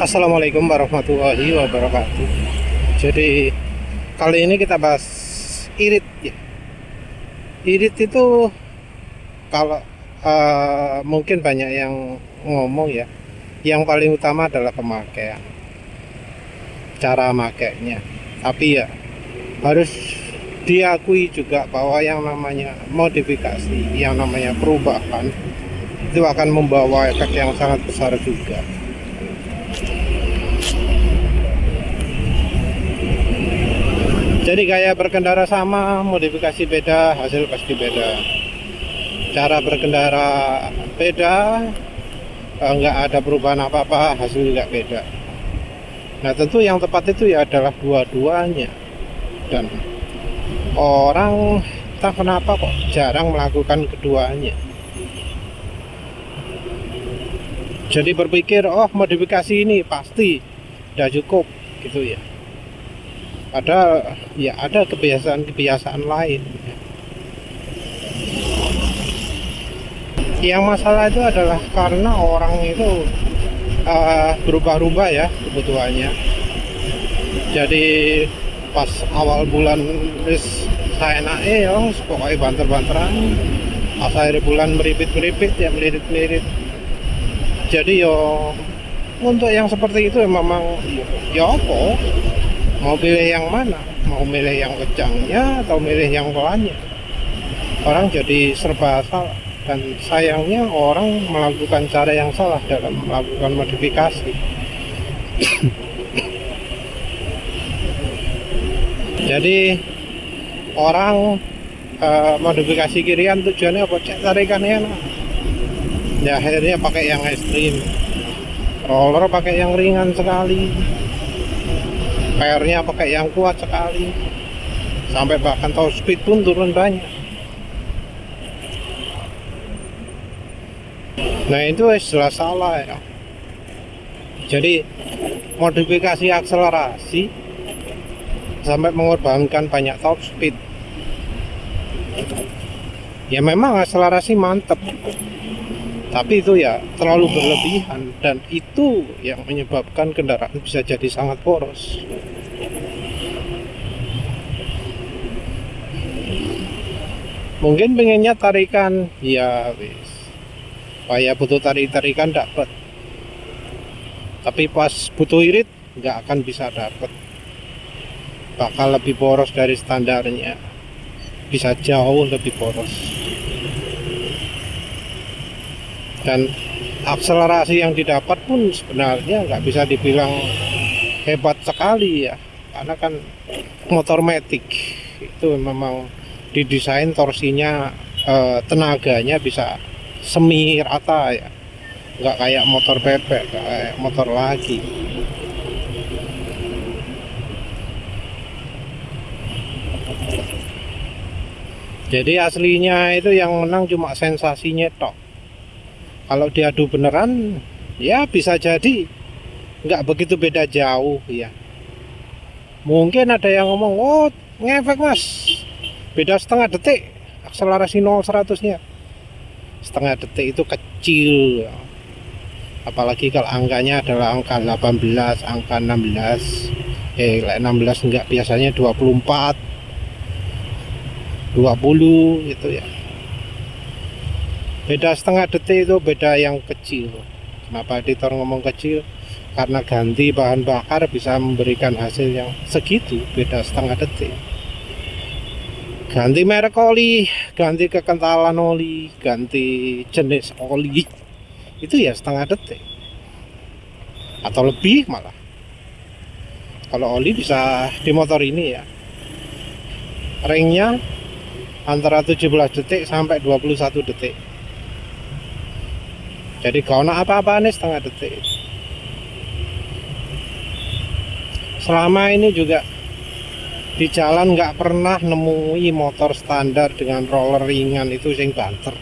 Assalamualaikum warahmatullahi wabarakatuh. Jadi kali ini kita bahas irit ya. Irit itu kalau mungkin banyak yang ngomong ya. Yang paling utama adalah pemakaian, cara makainya. Tapi ya harus diakui juga bahwa yang namanya modifikasi, yang namanya perubahan itu akan membawa efek yang sangat besar juga. Jadi kayak berkendara sama, modifikasi beda, hasil pasti beda. Cara berkendara beda, nggak ada perubahan apa-apa, hasil juga beda. Nah tentu yang tepat itu ya adalah dua-duanya. Dan orang entah kenapa kok jarang melakukan keduanya. Jadi berpikir, oh modifikasi ini pasti udah cukup gitu ya. Padahal ya ada kebiasaan-kebiasaan lain. Yang masalah itu adalah karena orang itu berubah-ubah ya kebutuhannya. Jadi pas awal bulan saya naik ya, pokoknya banter-banteran. Pas akhir bulan meripit-meripit ya melirit-melirit. Jadi yo untuk yang seperti itu memang ya apa? Mau pilih yang mana? Mau milih yang kencangnya atau milih yang pelannya? Orang jadi serba salah. Dan sayangnya orang melakukan cara yang salah dalam melakukan modifikasi. Jadi orang modifikasi kirian tujuannya apa? Cek tarikannya enak. Ya akhirnya pakai yang ekstrim. Roller pakai yang ringan sekali. PR-nya pakai yang kuat sekali, sampai bahkan top speed pun turun banyak. Nah itu jelas salah ya. Jadi modifikasi akselerasi sampai mengorbankan banyak top speed. Ya memang akselerasi mantep, tapi itu ya terlalu berlebihan, dan itu yang menyebabkan kendaraan bisa jadi sangat boros. Mungkin pengennya tarikan, ya wis, kayak butuh tarikan dapat. Tapi pas butuh irit nggak akan bisa dapat. Bakal lebih boros dari standarnya, bisa jauh lebih boros. Dan akselerasi yang didapat pun sebenarnya nggak bisa dibilang hebat sekali ya, karena kan motor matic itu memang didesain torsinya, tenaganya bisa semi rata ya, nggak kayak motor bebek, kayak motor lagi. Jadi aslinya itu yang menang cuma sensasinya tok. Kalau diadu beneran ya bisa jadi nggak begitu beda jauh ya. Mungkin ada yang ngomong, oh ngefek mas, beda setengah detik akselerasi 0-100 nya. Setengah detik itu kecil, apalagi kalau angkanya adalah angka 18, angka 16. 16 enggak, biasanya 24, 20 gitu ya. Beda setengah detik itu beda yang kecil. Kenapa editor ngomong kecil? Karena ganti bahan bakar bisa memberikan hasil yang segitu, beda setengah detik. Ganti merek oli, ganti kekentalan oli, ganti jenis oli, itu ya setengah detik atau lebih malah. Kalau oli bisa di motor ini ya, ringnya antara 17 detik sampai 21 detik. Jadi kalau apa-apa nih setengah detik. Selama ini juga di jalan nggak pernah nemui motor standar dengan roller ringan itu sing banter.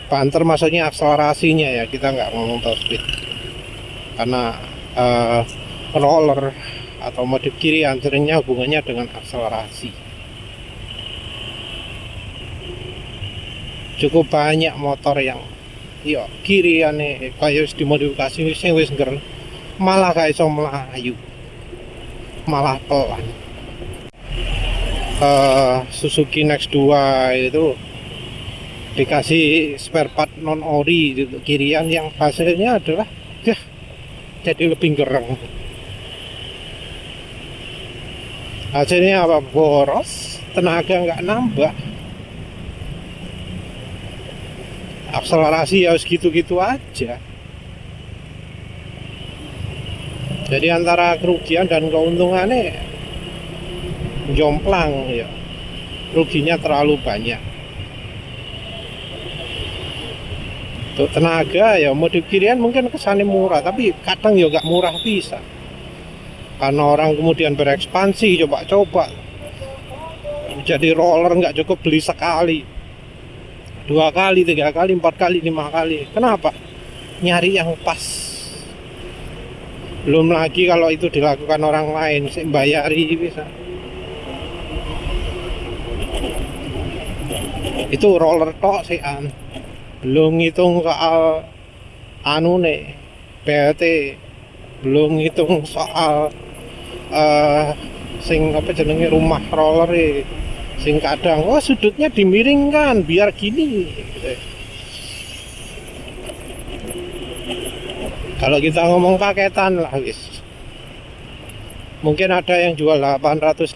Banter maksudnya akselerasinya ya, kita nggak ngomong top speed. Karena roller atau modif kirian seringnya hubungannya dengan akselerasi. Cukup banyak motor yang yo kiriane kayak dimodifikasi sing wis ngger malah gak iso melayu, malah pelan. Suzuki Next 2 itu dikasih spare part non ori gitu, kirian, yang hasilnya adalah ya, jadi lebih gereng. Hasilnya apa? Boros, tenaga nggak nambah, akselerasi ya segitu-gitu aja. Jadi antara kerugian dan keuntungannya jomplang ya, ruginya terlalu banyak. Untuk tenaga ya modif kirian mungkin kesannya murah, tapi kadang ya nggak murah bisa, karena orang kemudian berekspansi, coba-coba. Jadi roller nggak cukup beli sekali, 2 kali, 3 kali, 4 kali, 5 kali. Kenapa? Nyari yang pas. Belum lagi kalau itu dilakukan orang lain, sih bayari bisa. Itu roller tok sih belum ngitung soal BLT, belum ngitung soal sing apa jenenge rumah roller sing kadang sudutnya dimiringkan biar gini gitu. Kalau kita ngomong paketan lah wis, mungkin ada yang jual 850.000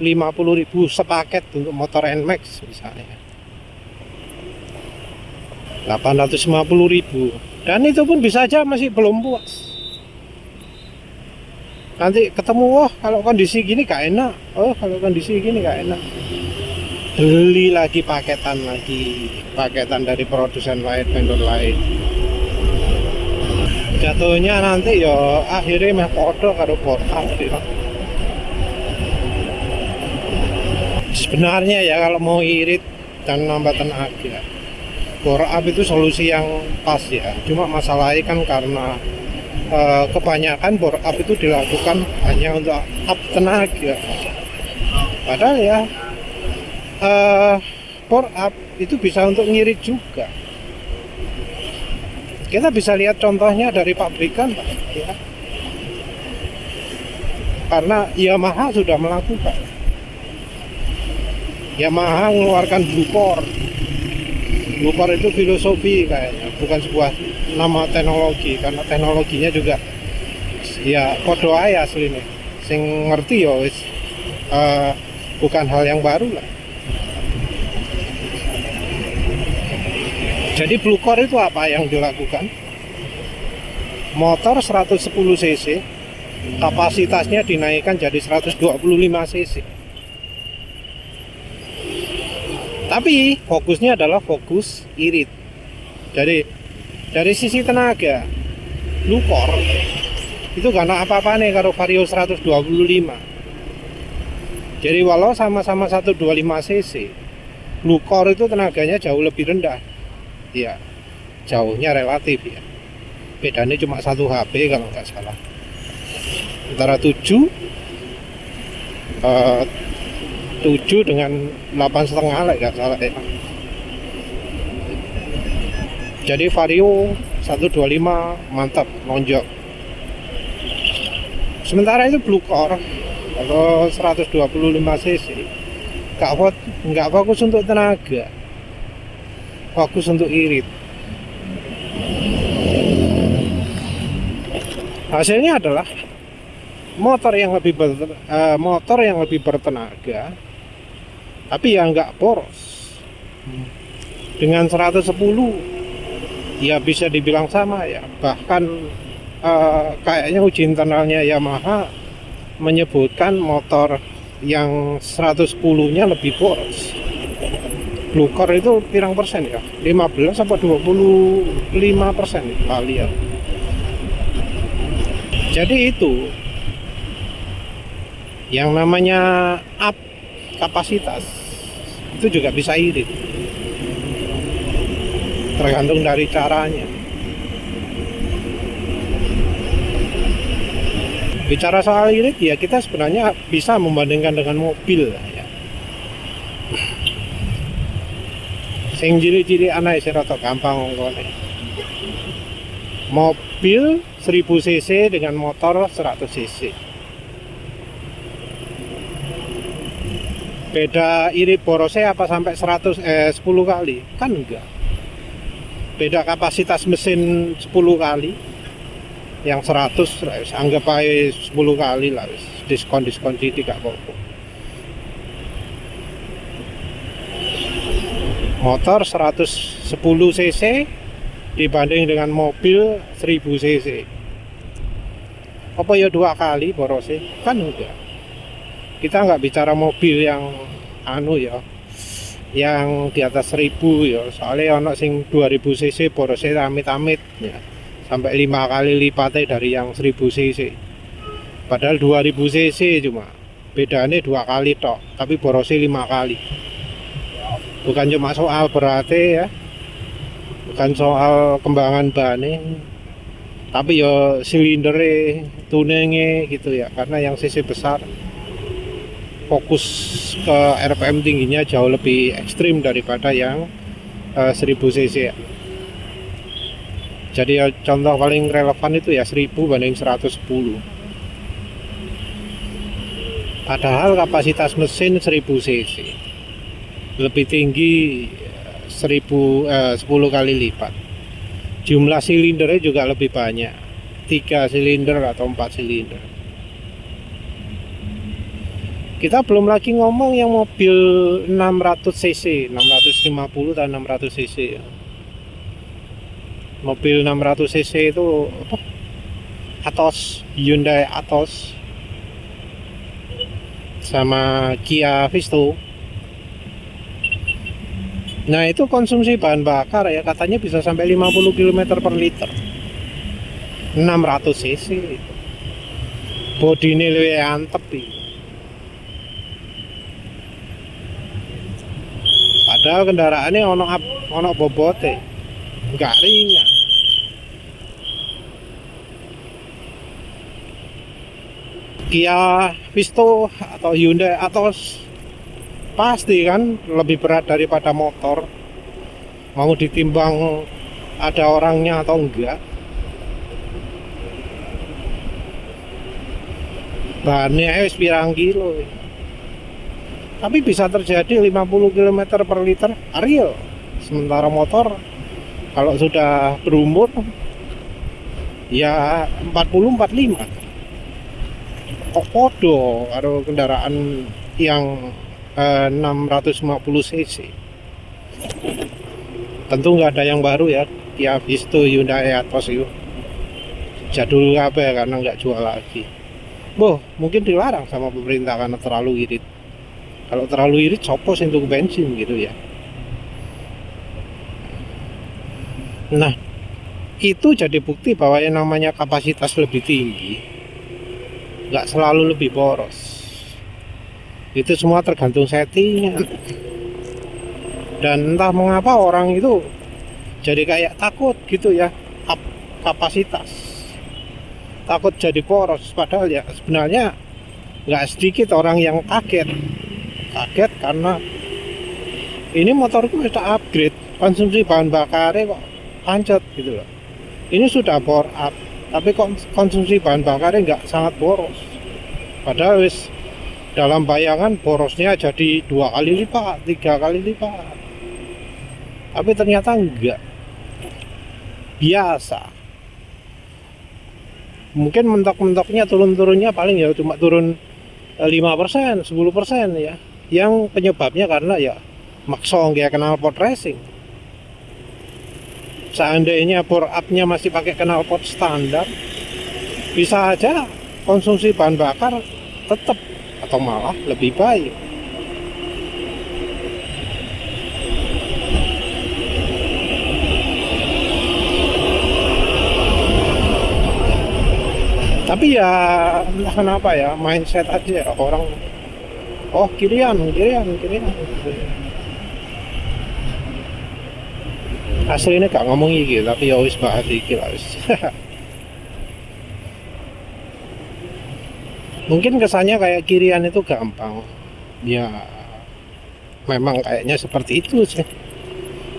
sepaket untuk motor NMAX misalnya, 850.000, dan itu pun bisa aja masih belum puas. Nanti ketemu, kalau kondisi gini gak enak, kalau kondisi gini gak enak, beli lagi paketan dari produsen lain, vendor lain. Jatuhnya nanti ya akhirnya meh podo karo portal ya. Sebenarnya ya kalau mau irit dan nambah tenaga, bore up itu solusi yang pas ya. Cuma masalahnya kan karena kebanyakan bore up itu dilakukan hanya untuk up tenaga. Padahal ya bore up itu bisa untuk ngirit juga. Kita bisa lihat contohnya dari pabrikan, ya. Karena Yamaha sudah melakukan. Yamaha mengeluarkan Blue Core. Blue Core itu filosofi kayaknya, bukan sebuah nama teknologi, karena teknologinya juga ya podo ae asline. Sing ngerti ya wis bukan hal yang baru lah. Jadi Blue Core itu apa yang dilakukan? Motor 110 cc, kapasitasnya dinaikkan jadi 125 cc. Tapi fokusnya adalah fokus irit. Jadi dari sisi tenaga, Blue Core itu karena apa-apa nih karo Vario 125. Jadi walau sama-sama 125 cc, Blue Core itu tenaganya jauh lebih rendah. Ya, jauhnya relatif ya. Bedanya cuma 1 HP kalau nggak salah. Antara 7 dengan 8,5 lah nggak salah ya. Jadi Vario 125 mantap, lonjok. Sementara itu Blue Core atau 125 cc nggak fokus untuk tenaga, fokus untuk irit. Hasilnya adalah motor yang lebih bertenaga, tapi yang nggak boros. Dengan 110 ya bisa dibilang sama ya. Bahkan kayaknya uji internalnya Yamaha menyebutkan motor yang 110-nya lebih boros. Blue Core itu pirang persen ya? 15 sampai 25% kalian. Jadi itu yang namanya up kapasitas itu juga bisa irit, tergantung dari caranya. Bicara soal irit ya, kita sebenarnya bisa membandingkan dengan mobil ya. Sing ciri-ciri aneh sih rada gampang ngomongnya. Mobil 1000 cc dengan motor 100 cc. Beda irit borosnya apa sampai 10 kali? Kan enggak. Beda kapasitas mesin 10 kali. Yang 100 anggap aja 10 kali lah, diskon jadi gak apa-apa. Motor 110 cc dibanding dengan mobil 1000 cc. Apa ya 2 kali borosnya? Kan enggak. Kita nggak bicara mobil yang yang di atas 1000 ya, soalnya ono sing 2000 cc borosnya amit-amit ya, sampai 5 kali lipatnya dari yang 1000 cc. Padahal 2000 cc cuma bedanya 2 kali tok, tapi borosnya 5 kali. Bukan cuma soal beratnya ya, bukan soal kembangan bannya, tapi ya silindernya, tuningnya gitu ya, karena yang cc besar fokus ke RPM tingginya jauh lebih ekstrim daripada yang 1000 cc ya. Jadi ya, contoh paling relevan itu ya 1000 banding 110. Padahal kapasitas mesin 1000 cc lebih tinggi 10 kali lipat. Jumlah silindernya juga lebih banyak, 3 silinder atau 4 silinder. Kita belum lagi ngomong yang mobil 600 cc, 650 dan 600 cc ya. Mobil 600 cc itu apa? Atos, Hyundai Atos sama Kia Visto. Nah itu konsumsi bahan bakar ya katanya bisa sampai 50 km per liter. 600 cc. Bodine luwih antep iki. Padahal kendaraannya ono bobote, nggak ringan. Kia Visto atau Hyundai Atos pasti kan lebih berat daripada motor. Mau ditimbang ada orangnya atau enggak, bahannya wis pirang kilo. Tapi bisa terjadi 50 km per liter real. Sementara motor kalau sudah berumur ya 40-45. Kok podo karo kendaraan yang 650 cc. Tentu nggak ada yang baru ya. Kia Visto, Hyundai Atos itu jadul kabeh karena nggak jual lagi. Mungkin dilarang sama pemerintah karena terlalu irit. Kalau terlalu irit copos untuk bensin gitu ya. Nah itu jadi bukti bahwa yang namanya kapasitas lebih tinggi nggak selalu lebih boros. Itu semua tergantung settingan. Dan entah mengapa orang itu jadi kayak takut gitu ya, kapasitas, takut jadi boros. Padahal ya sebenarnya nggak sedikit orang yang kaget karena ini motorku sudah upgrade, konsumsi bahan bakarnya kok pancet gitu loh. Ini sudah bore up, tapi kok konsumsi bahan bakarnya nggak sangat boros. Padahal wis dalam bayangan borosnya jadi 2 kali lipat, 3 kali lipat. Tapi ternyata enggak. Biasa. Mungkin mentok-mentoknya turun-turunnya paling ya cuma turun 5%, 10% ya. Yang penyebabnya karena ya makso nggak knalpot racing. Seandainya bore up-nya masih pakai knalpot standar, bisa aja konsumsi bahan bakar tetap atau malah lebih baik. Tapi ya entah kenapa ya, mindset aja orang, oh kirian. Aslinya gak ngomong iki, tapi ya wis bahas iki lah wis. Mungkin kesannya kayak kirian itu gampang. Ya memang kayaknya seperti itu sih.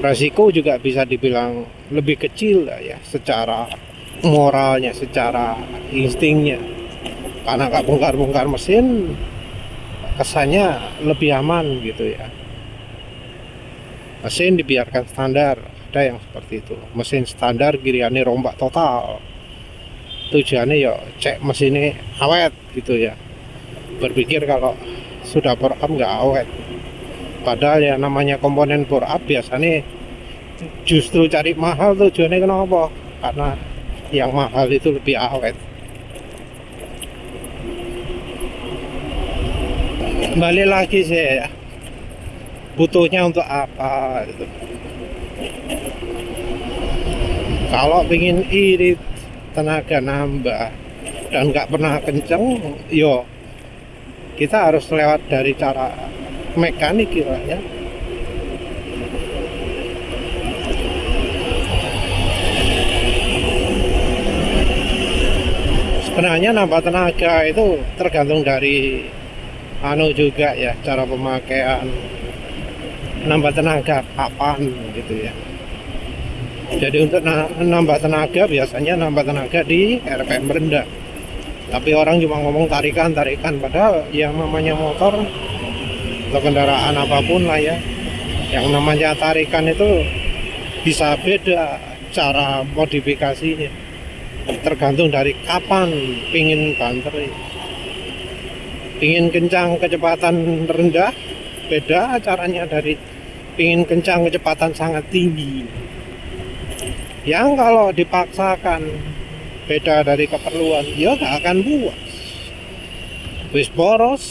Resiko juga bisa dibilang lebih kecil lah ya secara moralnya, secara instingnya. Karena nggak bongkar-bongkar mesin, kesannya lebih aman gitu ya. Mesin dibiarkan standar, ada yang seperti itu. Mesin standar giriannya rombak total. Tujuannya ya cek mesinnya awet gitu ya. Berpikir kalau sudah bore up nggak awet. Padahal ya namanya komponen bore up biasanya justru cari mahal. Tujuannya kenapa? Karena yang mahal itu lebih awet. Kembali lagi sih ya, butuhnya untuk apa gitu. Kalau pengen irit, tenaga nambah dan nggak pernah kenceng, yo kita harus lewat dari cara mekanik gitu ya. Sebenarnya nambah tenaga itu tergantung dari juga ya, cara pemakaian. Nambah tenaga kapan gitu ya. Jadi untuk nambah tenaga biasanya nambah tenaga di RPM rendah. Tapi orang cuma ngomong tarikan, padahal yang namanya motor atau kendaraan apapun lah ya, yang namanya tarikan itu bisa beda cara modifikasinya, tergantung dari kapan pingin banter. Pingin kencang kecepatan rendah, beda caranya dari pingin kencang kecepatan sangat tinggi. Yang kalau dipaksakan beda dari keperluan, ya gak akan puas. Wis boros,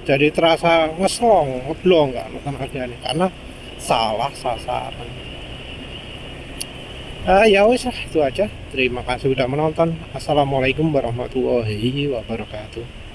jadi terasa ngeslong, ngeblong gak tenaganya karena salah sasaran. Ya wis itu aja. Terima kasih sudah menonton. Assalamualaikum warahmatullahi wabarakatuh.